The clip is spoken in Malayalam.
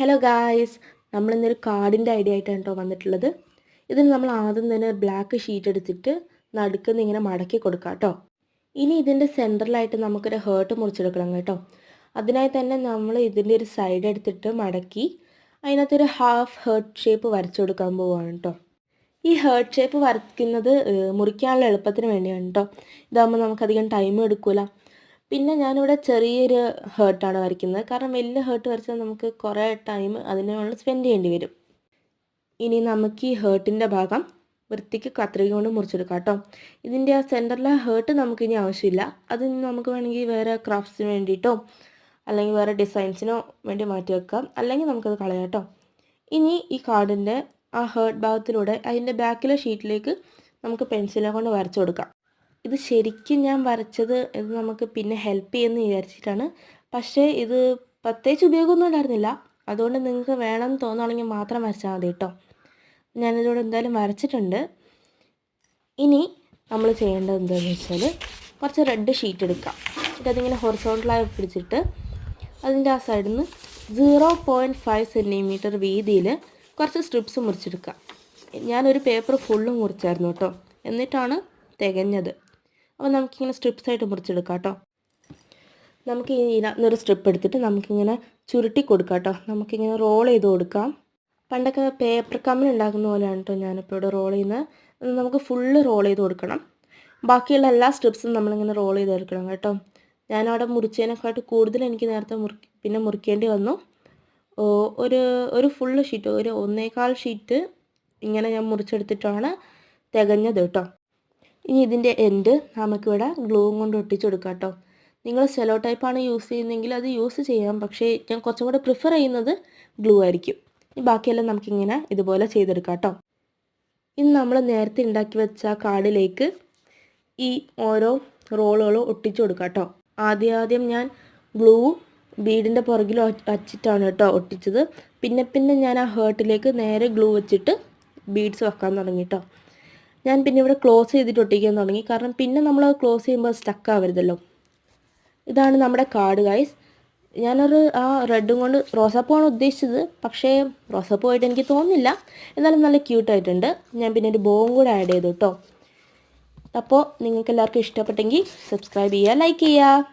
ഹലോ ഗായ്സ്, നമ്മളിന്നൊരു കാർഡിൻ്റെ ഐഡിയ ആയിട്ടാണ് കേട്ടോ വന്നിട്ടുള്ളത്. ഇതിന് നമ്മൾ ആദ്യം തന്നെ ബ്ലാക്ക് ഷീറ്റ് എടുത്തിട്ട് നടുക്കുന്ന് ഇങ്ങനെ മടക്കി കൊടുക്കാം കേട്ടോ. ഇനി ഇതിൻ്റെ സെൻറ്ററിലായിട്ട് നമുക്കൊരു ഹേർട്ട് മുറിച്ചെടുക്കണം കേട്ടോ. അതിനായി തന്നെ നമ്മൾ ഇതിൻ്റെ ഒരു സൈഡ് എടുത്തിട്ട് മടക്കി അതിനകത്തൊരു ഹാഫ് ഹേർട്ട് ഷേപ്പ് വരച്ചു കൊടുക്കാൻ പോവുകയാണ് കേട്ടോ. ഈ ഹേർട്ട് ഷേപ്പ് വരയ്ക്കുന്നത് മുറിക്കാനുള്ള എളുപ്പത്തിന് വേണ്ടിയാണ് കേട്ടോ. ഇതാകുമ്പോൾ നമുക്കധികം ടൈം എടുക്കില്ല. പിന്നെ ഞാനിവിടെ ചെറിയൊരു ഹേർട്ടാണ് വരയ്ക്കുന്നത്, കാരണം വലിയ ഹേർട്ട് വരച്ചാൽ നമുക്ക് കുറേ ടൈം അതിന് വേണ്ടി സ്പെൻഡ് ചെയ്യേണ്ടി വരും. ഇനി നമുക്ക് ഈ ഹേർട്ടിൻ്റെ ഭാഗം വൃത്തിക്ക് കത്രിക കൊണ്ട് മുറിച്ചെടുക്കാം കേട്ടോ. ഇതിൻ്റെ ആ സെൻറ്ററിലെ ഹേർട്ട് നമുക്കിനി ആവശ്യമില്ല. അത് നമുക്ക് വേണമെങ്കിൽ വേറെ ക്രാഫ്റ്റ്സിന് വേണ്ടിയിട്ടോ അല്ലെങ്കിൽ വേറെ ഡിസൈൻസിനോ വേണ്ടി മാറ്റി വെക്കാം, അല്ലെങ്കിൽ നമുക്കത് കളയാം കേട്ടോ. ഇനി ഈ കാർഡിൻ്റെ ആ ഹേർട്ട് ഭാഗത്തിലൂടെ അതിൻ്റെ ബാക്കിലെ ഷീറ്റിലേക്ക് നമുക്ക് പെൻസിലെ കൊണ്ട് വരച്ചു കൊടുക്കാം. ഇത് ശരിക്കും ഞാൻ വരച്ചത് ഇത് നമുക്ക് പിന്നെ ഹെൽപ്പ് ചെയ്യുമെന്ന് വിചാരിച്ചിട്ടാണ്. പക്ഷേ ഇത് പ്രത്യേകിച്ച് ഉപയോഗമൊന്നും ഉണ്ടായിരുന്നില്ല. അതുകൊണ്ട് നിങ്ങൾക്ക് വേണമെന്ന് തോന്നുകയാണെങ്കിൽ മാത്രം വരച്ചാൽ മതി കേട്ടോ. ഞാനിതിലൂടെ എന്തായാലും വരച്ചിട്ടുണ്ട്. ഇനി നമ്മൾ ചെയ്യേണ്ടത് എന്താണെന്ന് വെച്ചാൽ കുറച്ച് റെഡ് ഷീറ്റ് എടുക്കാം. എന്നിട്ട് അതിങ്ങനെ ഹൊറിസോണ്ടലായി പിടിച്ചിട്ട് അതിൻ്റെ ആ സൈഡിൽ നിന്ന് 0.5 സെൻറ്റിമീറ്റർ വീതിയിൽ കുറച്ച് സ്ട്രിപ്സ് മുറിച്ചെടുക്കുക. ഞാനൊരു പേപ്പർ ഫുള്ളും മുറിച്ചായിരുന്നു കേട്ടോ, എന്നിട്ടാണ് തികഞ്ഞത്. അപ്പോൾ നമുക്കിങ്ങനെ സ്ട്രിപ്സായിട്ട് മുറിച്ചെടുക്കാം കേട്ടോ. നമുക്ക് ഇതിനൊരു സ്ട്രിപ്പ് എടുത്തിട്ട് നമുക്കിങ്ങനെ ചുരുട്ടി കൊടുക്കാം കേട്ടോ. നമുക്കിങ്ങനെ റോൾ ചെയ്ത് കൊടുക്കാം. പണ്ടൊക്കെ പേപ്പർ കമ്മൽ ഉണ്ടാക്കുന്ന പോലെയാണ് കേട്ടോ ഞാനിപ്പോൾ ഇവിടെ റോൾ ചെയ്യുന്നത്. നമുക്ക് ഫുള്ള് റോൾ ചെയ്ത് കൊടുക്കണം. ബാക്കിയുള്ള എല്ലാ സ്ട്രിപ്സും നമ്മളിങ്ങനെ റോൾ ചെയ്തെടുക്കണം കേട്ടോ. ഞാനവിടെ മുറിച്ചതിനെക്കാട്ട് കൂടുതൽ എനിക്ക് നേരത്തെ പിന്നെ മുറിക്കേണ്ടി വന്നു. ഒരു ഫുള്ള് ഷീറ്റ്, ഒരു 1.25 ഷീറ്റ് ഇങ്ങനെ ഞാൻ മുറിച്ചെടുത്തിട്ടാണ് തികഞ്ഞത് കേട്ടോ. ഇനി ഇതിൻ്റെ എൻഡ് നമുക്കിവിടെ ഗ്ലൂവും കൊണ്ട് ഒട്ടിച്ചു കൊടുക്കാം കേട്ടോ. നിങ്ങൾ സെലോ ടൈപ്പാണ് യൂസ് ചെയ്യുന്നതെങ്കിൽ അത് യൂസ് ചെയ്യാം, പക്ഷേ ഞാൻ കുറച്ചും കൂടെ പ്രിഫർ ചെയ്യുന്നത് ഗ്ലൂ ആയിരിക്കും. ഈ ബാക്കിയെല്ലാം നമുക്കിങ്ങനെ ഇതുപോലെ ചെയ്തെടുക്കാം കേട്ടോ. ഇനി നമ്മൾ നേരത്തെ ഉണ്ടാക്കി വെച്ച കാർഡിലേക്ക് ഈ ഓരോ റോളുകളും ഒട്ടിച്ചു കൊടുക്കാം കേട്ടോ. ആദ്യം ഞാൻ ഗ്ലൂ ബീഡിൻ്റെ പുറകിൽ വച്ചിട്ടാണ് കേട്ടോ ഒട്ടിച്ചത്. പിന്നെ ഞാൻ ആ ഹേർട്ടിലേക്ക് നേരെ ഗ്ലൂ വെച്ചിട്ട് ബീഡ്സ് വെക്കാൻ തുടങ്ങി കേട്ടോ. ഞാൻ പിന്നെ ഇവിടെ ക്ലോസ് ചെയ്തിട്ട് ഒട്ടിക്കാൻ തുടങ്ങി, കാരണം പിന്നെ നമ്മൾ ക്ലോസ് ചെയ്യുമ്പോൾ സ്റ്റക്ക് ആവരുതല്ലോ. ഇതാണ് നമ്മുടെ കാർഡ് ഗൈസ്. ഞാനൊരു ആ റെഡും കൊണ്ട് റോസാപ്പൂവാണ് ഉദ്ദേശിച്ചത്, പക്ഷേ റോസാപ്പൂ ആയിട്ട് എനിക്ക് തോന്നുന്നില്ല. എന്നാലും നല്ല ക്യൂട്ടായിട്ടുണ്ട്. ഞാൻ പിന്നെ ഒരു ബോവും കൂടെ ആഡ് ചെയ്തു കേട്ടോ. അപ്പോൾ നിങ്ങൾക്ക് എല്ലാവർക്കും ഇഷ്ടപ്പെട്ടെങ്കിൽ സബ്സ്ക്രൈബ് ചെയ്യുക, ലൈക്ക് ചെയ്യുക.